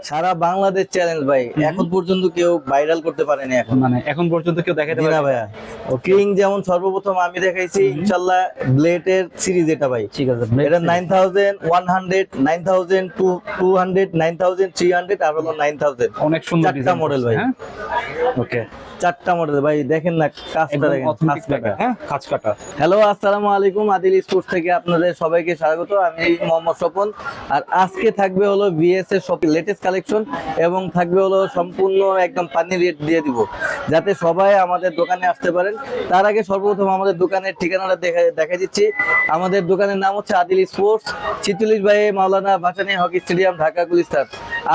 সারা Bangladesh challenge ভাই, এখন পর্যন্ত কেউ ভাইরাল করতে পারেনি। এখন মানে এখন পর্যন্ত কেউ দেখাইতে জি না পারে না। ভাইয়া। কিং যেমন সর্বপ্রথম আমি দেখাইছি, ইনশাআল্লাহ ব্লেডের সিরিজ এটা ভাই। ঠিক আছে, এটা 9100, 9200, 9300 আর হলো 9000। অনেক সুন্দর চারটা ডিজাইন মডেল ভাই। হ্যাঁ, ওকে। চারটা মডেল ভাই, দেখেন না কাজটা, একদম দেখেন অথেন্টিক কাজটা। টাকা, হ্যাঁ, খাঁজ কাটা। হ্যালো, আসসালামু আলাইকুম। আদিল স্পোর্টস থেকে আপনাদের সবাইকে স্বাগত। আমি মোহাম্মদ স্বপন। আর আজকে থাকবে হলো ভিএস এর সব লেটেস্ট কালেকশন এবং থাকবে হলো সম্পূর্ণ একদম পানি রেট দিয়ে দিব, যাতে সবাই আমাদের দোকানে আসতে পারেন। তার আগে সর্বপ্রথম আমাদের দোকানের ঠিকানাটা দেখা দিচ্ছি। আমাদের দোকানের নাম হচ্ছে Adil sports, 46 by Maulana Bhashani hockey stadium, Dhaka Gulistan.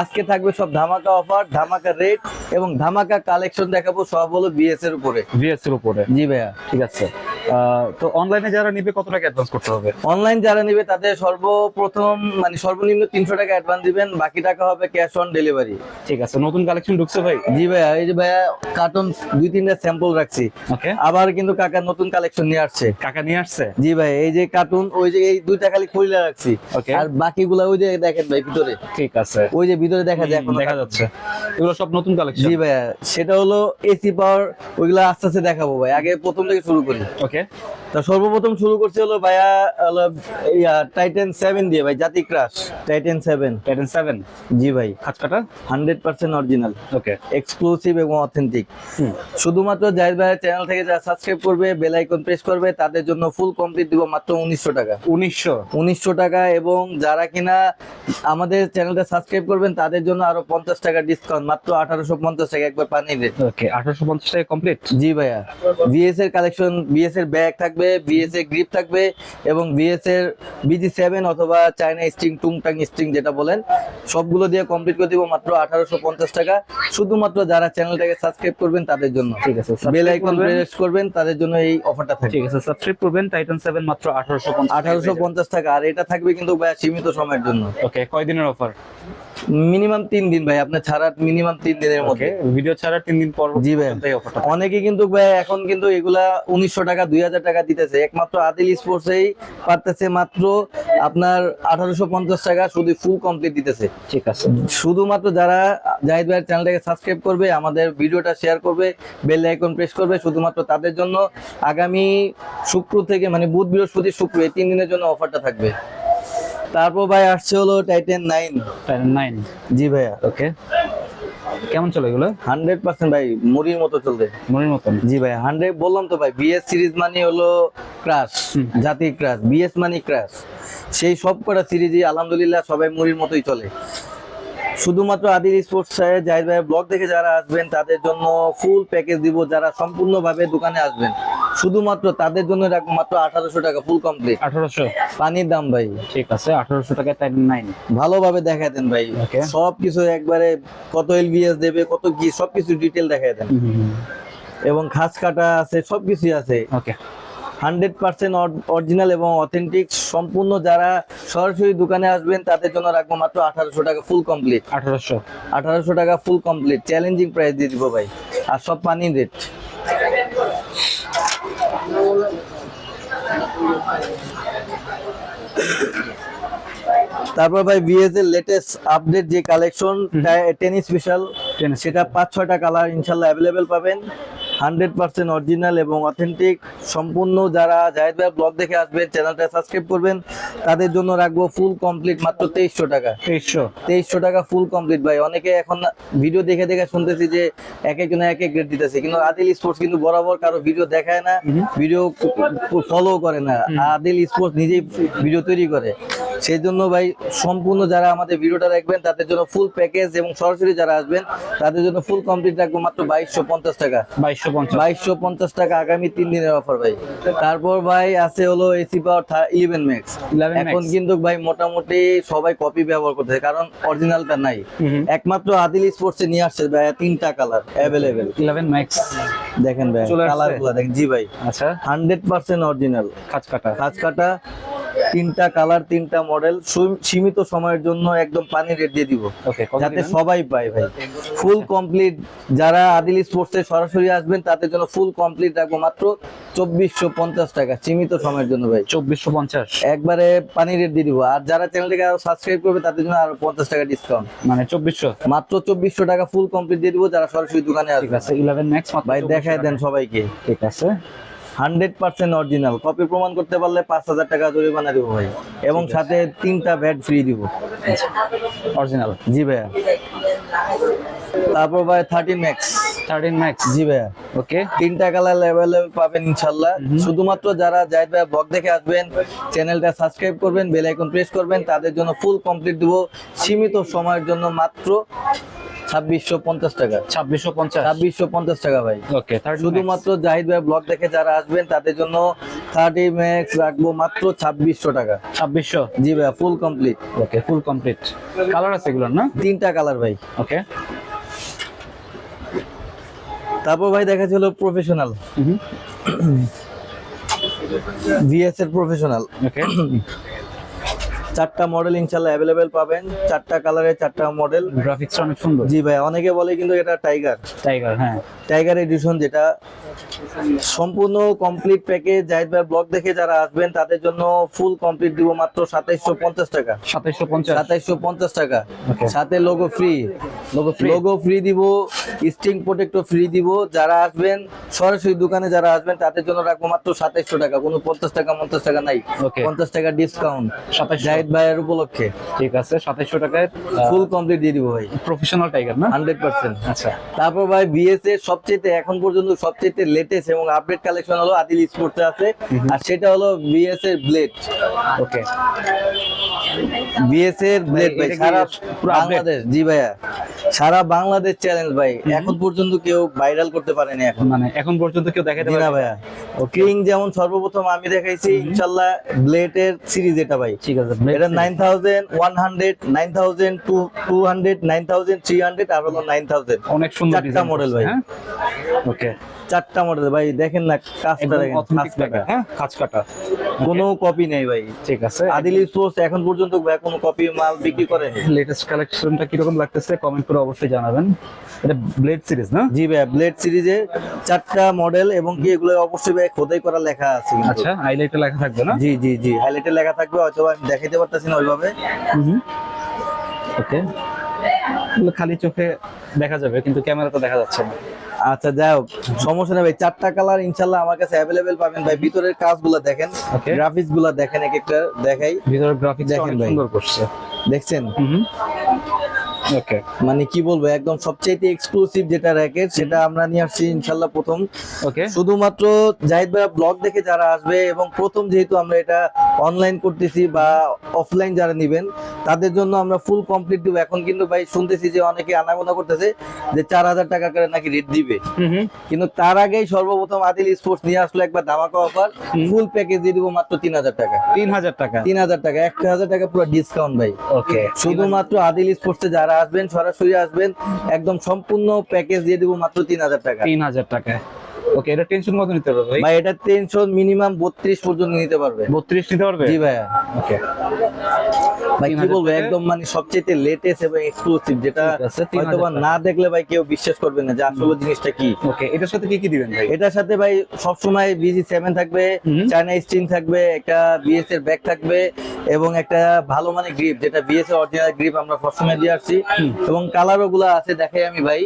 আজকে থাকবে সব ধামাকা অফার, ধামাকা রেট এবং ধামাকা কালেকশন দেখাবো, সব হলো ভিএস এর উপরে। ভিএস এর উপরে, জি ভাইয়া। ঠিক আছে। তো অনলাইনে যারা নিবে কত টাকা অ্যাডভান্স করতে হবে? অনলাইন যারা নিবে তাদের সর্বপ্রথম মানে সর্বনিম্ন 300 টাকা অ্যাডভান্স দিবেন, বাকি টাকা হবে ক্যাশ অন ডেলিভারি। ঠিক আছে। নতুন কালেকশন ঢুকছে ভাই? জি ভাইয়া, এই যে ভাইয়া কার্টন 2-3টা স্যাম্পল রাখছি। ওকে। আবার কিন্তু কাকা নতুন কালেকশন নিয়ে আসছে। কাকা নিয়ে আসছে? জি ভাই, এই যে কার্টুন, ওই যে এই দুইটা খালি খুলে রাখছি। ওকে। আর বাকিগুলা ওই যে দেখেন ভাই ভিতরে। ঠিক আছে, ওই যে ভিতরে দেখা যায়, এখন দেখা যাচ্ছে। এগুলো সব নতুন কালেকশন? জি ভাইয়া, সেটা হলো এসি পাওয়ার। ওইগুলা আস্তে আস্তে দেখাবো ভাই, আগে প্রথম থেকে শুরু করি। ওকে। তা সর্বপ্রথম শুরু করছে হলো ভাইয়া হলো টাইটান 7 দিয়ে ভাই, জাতি ক্রাশ টাইটান 7। টাইটান 7? জি ভাই, খাঁজ কাটা? 100% অরিজিনাল, ওকে, এক্সক্লুসিভ এবং অথেন্টিক। শুধুমাত্র জাহিদ ভাইয়ের চ্যানেল থেকে যারা সাবস্ক্রাইব করবে, বেল আইকন প্রেস করবে, তাদের জন্য ফুল কমপ্লিট দিব মাত্র 1900 টাকা। 1900 টাকা। এবং যারা কিনা আমাদের চ্যানেলটা সাবস্ক্রাইব করবেন, তাদের জন্য আরো 50 টাকা ডিসকাউন্ট, মাত্র 1850 টাকা, একবার পানি রেট। ওকে, 1850 টাকা কমপ্লিট। জি ভাইয়া, ভিএস এর কালেকশন, ভিএস এর ব্যাগ থাকবে, ভিএস এর গ্রিপ থাকবে এবং ভিএস এর BG7 অথবা চায়না স্ট্রিং, টুংটাং স্ট্রিং যেটা বলেন, সবগুলো দিয়ে কমপ্লিট করে দিব মাত্র 1850 টাকা। শুধুমাত্র যারা চ্যানেলটাকে সাবস্ক্রাইব করবেন তাদের জন্য। ঠিক আছে, বেল আইকন প্রেস করবেন, তাদের জন্য এই অফারটা থাকবে। ঠিক আছে, সাবস্ক্রাইব করবেন। টাইটান 7 মাত্র 1850 টাকা। আর এটা থাকবে কিন্তু ভাইয়া সীমিত সময়ের জন্য। ওকে, কয় দিনের অফার? মিনিমাম 3 দিন ভাই, আপনার ছাড়া মিনিমাম 3 দিনের মধ্যে। ভিডিও ছাড়া 3 দিন পর। জি ভাই, অনেকে কিন্তু ভাই এখন কিন্তু এগুলা 1900 টাকা 2000 টাকা দিতেছে, একমাত্র আদিল স্পোর্টসেই পারতেছে মাত্র আপনার 1850 টাকা শুধু ফুল কমপ্লিট দিতেছে। ঠিক আছে, শুধুমাত্র যারা জাহিদ ভাইয়ের চ্যানেলটাকে সাবস্ক্রাইব করবে, আমাদের ভিডিওটা শেয়ার করবে, বেল আইকন প্রেস করবে, শুধুমাত্র তাদের জন্য আগামী শুক্র থেকে মানে বুধ বৃহস্পতি শুক্র এই 3 দিনের জন্য অফারটা থাকবে। তারপর ভাই আসছে হলো টাইটান 9। টাইটান 9? জি ভাইয়া। ওকে, কেমন চলে এগুলো? 100% ভাই, মুড়ির মতো চলবে। মনের মতন? জি ভাই, 100 বললাম তো ভাই, বিএস সিরিজ মানে হলো ক্রাশ, জাতি ক্রাশ, বিএস মানে ক্রাশ। সেই সব কটা সিরিজই আলহামদুলিল্লাহ সবাই মুড়ির মতোই চলে। শুধুমাত্র আদিল স্পোর্টস জাহিদ ভাইয়ের ব্লগ দেখে যারা আসবেন তাদের জন্য ফুল প্যাকেজ দিব। যারা সম্পূর্ণভাবে দোকানে আসবেন, শুধুমাত্র তাদের জন্য রাখবো মাত্র 1800 টাকা ফুল কমপ্লিট। 1800? পানির দাম ভাই। ঠিক আছে, 1800 টাকায় টাইটান 9 ভালোভাবে দেখায় দেন ভাই, Okay. সবকিছু একবারে, কত এলবিএস দেবে, কত কি, সবকিছু ডিটেল দেখায় দেন। এবং খাস কাটা আছে, সবকিছুই আছে। ওকে, 100% অরিজিনাল এবং অথেন্টিক। সম্পূর্ণ যারা সরাসরি দোকানে আসবেন তাদের জন্য রাখবো মাত্র 1800 টাকা ফুল কমপ্লিট। 1800 টাকা ফুল কমপ্লিট, চ্যালেঞ্জিং প্রাইস দিয়ে দিব ভাই, আর সব পানি রেট। তারপর ভাই ভিএস এর লেটেস্ট আপডেট যে কালেকশন, টেনিস স্পেশাল, সেটা 5-6টা কালার ইনশাল্লাহ অ্যাভেলেবেল পাবেন। 100% অরিজিনাল এবং অথেন্টিক। সম্পূর্ণ যারা জাহিদ ভাই ব্লগ দেখে আসবেন, চ্যানেলটা সাবস্ক্রাইব করবেন, তাদের জন্য রাখবো ফুল কমপ্লিট মাত্র 2300 টাকা। 2300 টাকা ফুল কমপ্লিট ভাই। অনেকে এখন ভিডিও দেখে দেখে শুনতেছি যে এক একজনে এক এক রেট দিতেছে, কিন্তু আদিল স্পোর্টস কিন্তু বরাবর কারো ভিডিও দেখায় না, ভিডিও ফলো করে না। আদিল স্পোর্টস নিজেই ভিডিও তৈরি করে। সেই জন্য ভাই সম্পূর্ণ যারা আমাদের ভিডিওটা দেখবেন তাদের জন্য ফুল প্যাকেজ এবং সরাসরি যারা আসবেন তাদের জন্য ফুল কমপ্লিট রাখবো মাত্র 2250 টাকা। 2250 টাকা আগামী 3 দিনের অফার ভাই। তারপর ভাই আছে হলো এসি পাওয়ার 11 ম্যাক্স। এখন কিন্তু ভাই মোটামুটি সবাই কপি ব্যবহার করতেছে, কারণ অরিজিনালটা নাই। একমাত্র আদিল স্পোর্টসে নিয়ে আসছে ভাই 3টা কালার অ্যাভেলেবেল। 11 ম্যাক্স দেখেন ভাই কালারগুলো দেখেন। জি ভাই, আচ্ছা, 100% অরিজিনাল, খাঁজ কাটা। তিনটা কালার, তিনটা মডেল, সীমিত সময়ের জন্য একদম পানি রেট দিয়ে দিব, ওকে, যাতে সবাই পায় ভাই। ফুল কমপ্লিট যারা আদিল স্পোর্টসে সরাসরি আসবেন তাদের জন্য ফুল কমপ্লিট রাখবো মাত্র 2450 টাকা, সীমিত সময়ের জন্য ভাই। 2450, একবারে পানি রেট দিয়ে দিব। আর যারা চ্যানেলটাকে আরো সাবস্ক্রাইব করবে তাদের জন্য আরো 50 টাকা ডিসকাউন্ট, মানে 2400। মাত্র 2400 টাকা ফুল কমপ্লিট দিয়ে দিব যারা সরাসরি দোকানে ঠিক আসবে। আছে, 11 ম্যাক্স মাত্র ভাই 2400 দেখায় দেন টাকা। সবাইকে, ঠিক আছে, 100% অরিজিনাল। কপি প্রমাণ করতে পারলে 5000 টাকা জরিমানা দিব ভাই, এবং সাথে 3টা ব্যাট ফ্রি দিব। অরিজিনাল। জি ভাইয়া। তারপর ভাই 13 ম্যাক্স। 13 ম্যাক্স, জি ভাইয়া, ওকে। 3টা কালার অ্যাভেলেবল পাবেন ইনশাআল্লাহ। শুধুমাত্র যারা জাহিদ ভাই ব্লগ দেখে আসবেন, চ্যানেলটা সাবস্ক্রাইব করবেন, বেল আইকন প্রেস করবেন, তাদের জন্য ফুল কমপ্লিট দিব সীমিত সময়ের জন্য মাত্র 2650 টাকা। 2650, 2650 টাকা ভাই। ওকে। শুধুমাত্র জাহিদ ভাই ব্লগ দেখে যারা আসবেন তাদের জন্য 30 ম্যাক্স রাখবো মাত্র 2600 টাকা। 2600, জি ভাইয়া, ফুল কমপ্লিট। ওকে, ফুল কমপ্লিট। কালার আছে এগুলোর না? 3টা কালার ভাই। ওকে। তারপর ভাই দেখা ছিল প্রফেশনাল, ভিএস এর প্রফেশনাল। ওকে, 4টা মডেল ইনশাআল্লাহ অ্যাভেলেবেল পাবেন, 4টা কালারে 4টা মডেল। গ্রাফিক্স অনেক সুন্দর। জি ভাই, অনেকে বলে কিন্তু এটা টাইগার, টাইগার, হ্যাঁ। টাইগার এডিশন, যেটা সম্পূর্ণ কমপ্লিট প্যাকেজ। জাহিদ ভাই ব্লগ দেখে যারা আসবেন তাদের জন্য ফুল কমপ্লিট দিব মাত্র 2750 টাকা। 2750, 2750 টাকা, Okay. সাথে logo free. free? Logo free দিব, স্ট্রিং প্রোটেক্টর ফ্রি দিব। যারা আসবেন সরাসরি দোকানে যারা আসবেন তাদের জন্য রাখবো মাত্র 2700 টাকা, কোনো 50 টাকা 50 টাকা নাই, Okay. 50 টাকা ডিসকাউন্ট 2700, জাহিদ ভাইয়ের উপলক্ষে ঠিক আছে। 2700 টাকায় ফুল কমপ্লিট দিয়ে দিব ভাই, প্রফেশনাল টাইগার না? 100%। আচ্ছা, তারপর ভাই বিএস এর সবচেয়ে এখন পর্যন্ত সবচেয়ে লেটেস্ট এবং আপডেট কালেকশন হলো আদিল স্পোর্টসে আছে, আর সেটা হলো বিএস এর ব্লেড। ওকে। বিএস এর ব্লেড ভাই, এটা কি সারা পুরো বাংলাদেশ, জি ভাইয়া, সারা বাংলাদেশ চ্যালেঞ্জ ভাই, এখন পর্যন্ত কেউ ভাইরাল করতে পারেনি এখন, মানে এখন পর্যন্ত কেউ দেখাতে জি না পারে? ভাইয়া। কিং যেমন সর্বপ্রথম আমি দেখাইছি, ইনশাআল্লাহ ব্লেড এর সিরিজ এটা ভাই। ঠিক আছে, এটা 9100, 9200, 9300, আর হলো 9000। অনেক সুন্দর 4টা ডিজাইন মডেল ভাই, ওকে। 4টা মডেল ভাই, দেখেন না কাজটা, একদম দেখেন অথেন্টিক কাজটা, টাইগার, হ্যাঁ, খাঁজ কাটা। কোনো কপি নেই ভাই। ঠিক আছে। আদিল স্পোর্টস এখন পর্যন্ত ভাই কোনো কপি মাল বিক্রি করেনি। লেটেস্ট কালেকশনটা কিরকম লাগতেছে কমেন্ট করে অবশ্যই জানাবেন। এটা ব্লেড সিরিজ না? জি ভাই, ব্লেড সিরিজে 4টা মডেল, এবং কি এগুলো অবশ্যই ভাই খোদাই করা লেখা আছে কিন্তু। আচ্ছা, হাইলাইটে লেখা থাকবে না? জি জি জি, হাইলাইটে লেখা থাকবে, হয়তো আমি দেখাইতে পারতেছি না ওইভাবে। ওকে। এগুলো খালি চোখে দেখা যাবে কিন্তু ক্যামেরাতে দেখা যাচ্ছে না। আচ্ছা যাই হোক, সমস্যা নেই ভাই, 4টা কালার ইনশাআল্লাহ আমার কাছে অ্যাভেলেবেল পাবেন ভাই। ভিতরের কাজগুলো দেখেন, Okay. গ্রাফিক্স গুলো দেখেন, এক একটা দেখাই, ভিতরের গ্রাফিক্স দেখেন অনেক ভাই। সুন্দর করছে। দেখছেন, ওকে। মানে কি বলবো, একদম সবচেয়ে এক্সক্লুসিভ যেটা র্যাকেট সেটা আমরা নিয়ে আসছি ইনশাআল্লাহ প্রথম। ওকে। শুধুমাত্র জাহিদ ভাই ব্লগ দেখে যারা আসবে, এবং প্রথম যেহেতু আমরা এটা অনলাইন করতেছি বা অফলাইন যারা নেবেন তাদের জন্য আমরা ফুল কমপ্লিট দিব। এখন কিন্তু ভাই শুনতেছি যে অনেকে আনাগোনা করতেছে যে 4000 টাকা করে নাকি রেট দিবে, কিন্তু তার আগেই সর্বপ্রথম আদিল স্পোর্টস নিয়ে আসলো একবার ধামাকা অফার, ফুল প্যাকেজ দিয়ে দিব মাত্র 3000 টাকা। 3000 টাকা, 3000 টাকা, 1000 টাকা পুরো ডিসকাউন্ট ভাই। ওকে। শুধুমাত্র আদিল স্পোর্টসে যারা আসবেন সরাসরি আসবেন, একদম সম্পূর্ণ প্যাকেজ দিয়ে দিব মাত্র 3000 টাকা। 3000 টাকা, ওকে। এটা টেনশন কত নিতে পারবে ভাই? ভাই এটা টেনশন মিনিমাম 32 পর্যন্ত নিতে পারবে। 32 নিতে পারবে? জি ভাইয়া। ওকে। ভাই কি 3000 বলবো, টাকা? একদম মানে সবচেয়ে লেটেস্ট এবং এক্সক্লুসিভ, যেটা ঠিক আছে, 3000 হয়তোবা টাকা। না দেখলে ভাই কেউ বিশ্বাস করবে না যে আসলে জিনিসটা কি। ওকে, এটার সাথে কি কি দিবেন ভাই? এটার সাথে ভাই সবসময় BG7 থাকবে, চায়না স্টিং থাকবে, একটা বিএস এর ব্যাগ থাকবে, এবং একটা ভালো মানে গ্রিপ, যেটা বিএস এর অরিজিনাল গ্রিপ আমরা সবসময় দিয়ে আসছি, এবং কালারও গুলো আছে দেখাই আমি ভাই।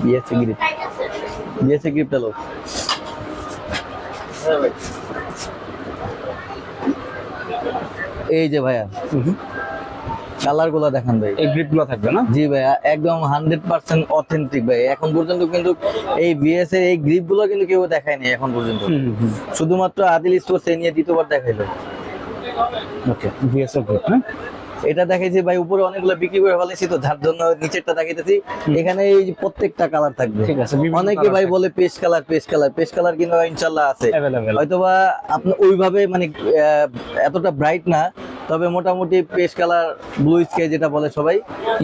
বিএস এর গ্রিপ, বিএস এর গ্রিপটা লো। এই যে ভাইয়া কালার গুলা দেখান ভাই। এই গ্রিপ গুলো থাকবে না? জি ভাইয়া, একদম 100% অথেন্টিক ভাই। এখন পর্যন্ত কিন্তু এই বিএস এর এই গ্রিপ গুলো কিন্তু কেউ দেখায়নি এখন পর্যন্ত, শুধুমাত্র আদিল স্পোর্টস এই নিয়ে দ্বিতীয়বার দেখাইলো। ওকে, ভিএসএ গ্রিপ না? এটা দেখাইছি ভাই, উপরে অনেকগুলো বিক্রি করে ফেলেছি তো, যার জন্য নিচেরটা দেখাইতেছি। এখানে এই যে প্রত্যেকটা কালার থাকবে, ঠিক আছে, বিভিন্ন অনেকে colour ভাই থাকবে। বলে paste colour, paste colour, paste colour কিন্তু ইনশাআল্লাহ আছে Available। হয়তোবা আপনি ওইভাবে মানে এতটা ব্রাইট না, তবে মোটামুটি পেস্ট কালার ব্লু স্কাই যেটা বলে সবাই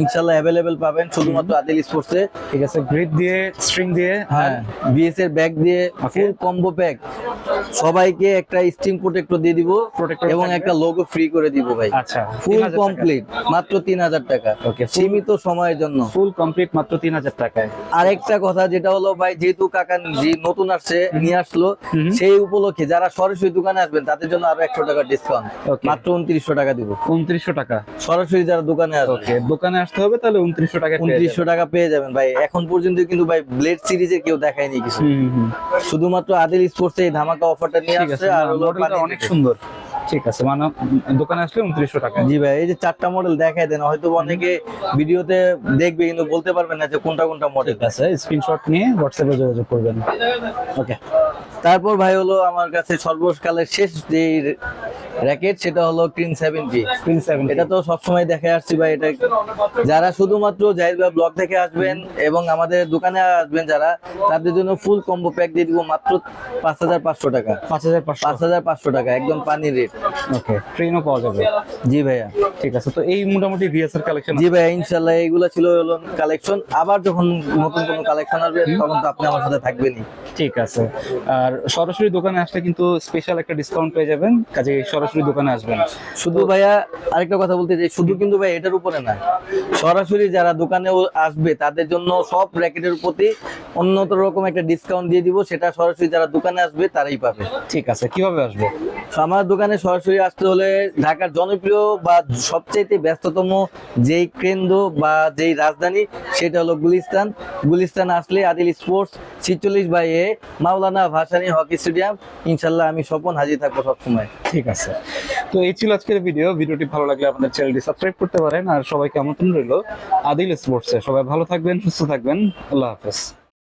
ইনশাল্লাহ অ্যাভেলেবেল পাবেন শুধুমাত্র আদিল স্পোর্টসে। ঠিক আছে, গ্রিড দিয়ে, স্ট্রিং দিয়ে, হ্যাঁ বিএস এর ব্যাগ দিয়ে ফুল কম্বো প্যাক, সবাইকে একটা স্টিম প্রোটেক্টর দিয়ে দিব Protector এবং থাকবে। একটা লোগো ফ্রি করে দিব ভাই। আচ্ছা, ফুল 3000 টাকা। কমপ্লিট মাত্র 3000 টাকা, Okay, সীমিত সময়ের জন্য। ফুল কমপ্লিট মাত্র 3000 টাকায়। আরেকটা কথা যেটা হলো ভাই, যেহেতু কাকা যে নতুন আসছে নিয়ে আসলো, সেই উপলক্ষে যারা সরাসরি দোকানে আসবেন তাদের জন্য আরো 100 টাকা ডিসকাউন্ট, Okay. মাত্র 2900 টাকা দিব 2900 টাকা। সরাসরি যারা দোকানে আসবে। ওকে, দোকানে আসতে হবে তাহলে 2900 টাকা পেয়ে 2900 টাকা পেয়ে যাবেন ভাই। এখন পর্যন্ত কিন্তু ভাই ব্লেড সিরিজের কেউ দেখায়নি কিছু, শুধুমাত্র আদিল স্পোর্টস এই ধামাকা অফারটা নিয়ে ঠিক আছে, আসছে। আর হলো মডেলটা পানি অনেক রেটে। সুন্দর। ঠিক আছে, মানে দোকানে আসলে 2900 টাকা। জি ভাই, এই যে 4টা মডেল দেখাই দেন, হয়তো অনেকে ভিডিওতে দেখবে কিন্তু বলতে পারবেন না যে কোনটা কোনটা মডেল। ঠিক আছে, স্ক্রিনশট নিয়ে হোয়াটসঅ্যাপে যোগাযোগ করবেন। ওকে, তারপর ভাই হলো আমার কাছে সর্বকালের শেষ যে র্যাকেট, সেটা হলো ক্রিন 7P। Queen 7 এটা তো সবসময় দেখে আসছি ভাই। এটা যারা শুধুমাত্র জাহিদ ভাই ব্লগ দেখে আসবেন এবং আমাদের দোকানে আসবেন যারা, তাদের জন্য ফুল কম্বো প্যাক দিয়ে দিব মাত্র 5500 টাকা। 5500। 5500 টাকা একদম পানির রেট। ওকে, ট্রেনও পাওয়া যাবে। জি ভাইয়া। ঠিক আছে, তো এই মোটামুটি ভিএসআর কালেকশন। জি ভাইয়া, ইনশাল্লাহ এইগুলো ছিল হলো কালেকশন। আবার যখন নতুন কোনো কালেকশন আসবে তখন তো আপনি আমার সাথে থাকবেনই। ঠিক আছে, আর সরাসরি দোকানে আসলে কিন্তু স্পেশাল একটা ডিসকাউন্ট পেয়ে যাবেন, কাজে সরাসরি দোকানে আসবেন। শুধু ভাইয়া আরেকটা কথা বলতে চাই, শুধু কিন্তু ভাই এটার উপরে না, সরাসরি যারা দোকানে আসবে তাদের জন্য সব র্যাকেটের প্রতি অন্যতম রকম একটা ডিসকাউন্ট দিয়ে দিব, সেটা সরাসরি যারা দোকানে আসবে তারাই পাবে। ঠিক আছে, কিভাবে আসবে? আমার দোকানে সরাসরি আসতে হলে ঢাকার জনপ্রিয় বা সবচেয়ে ব্যস্ততম যেই কেন্দ্র বা যেই রাজধানী, সেটা হলো গুলিস্তান। গুলিস্তান আসলে আদিল স্পোর্টস 46/A মাওলানা ভাসানী হকি স্টেডিয়াম। ইনশাল্লাহ আমি স্বপন হাজির থাকবো সবসময়। ঠিক আছে, তো এই ছিল আজকের ভিডিওটি ভালো লাগলে আপনাদের চ্যানেলটি সাবস্ক্রাইব করতে পারেন। আর সবাইকে আমন্ত্রণ রইল আদিল স্পোর্টসে। সবাই ভালো থাকবেন, সুস্থ থাকবেন, আল্লাহ হাফেজ।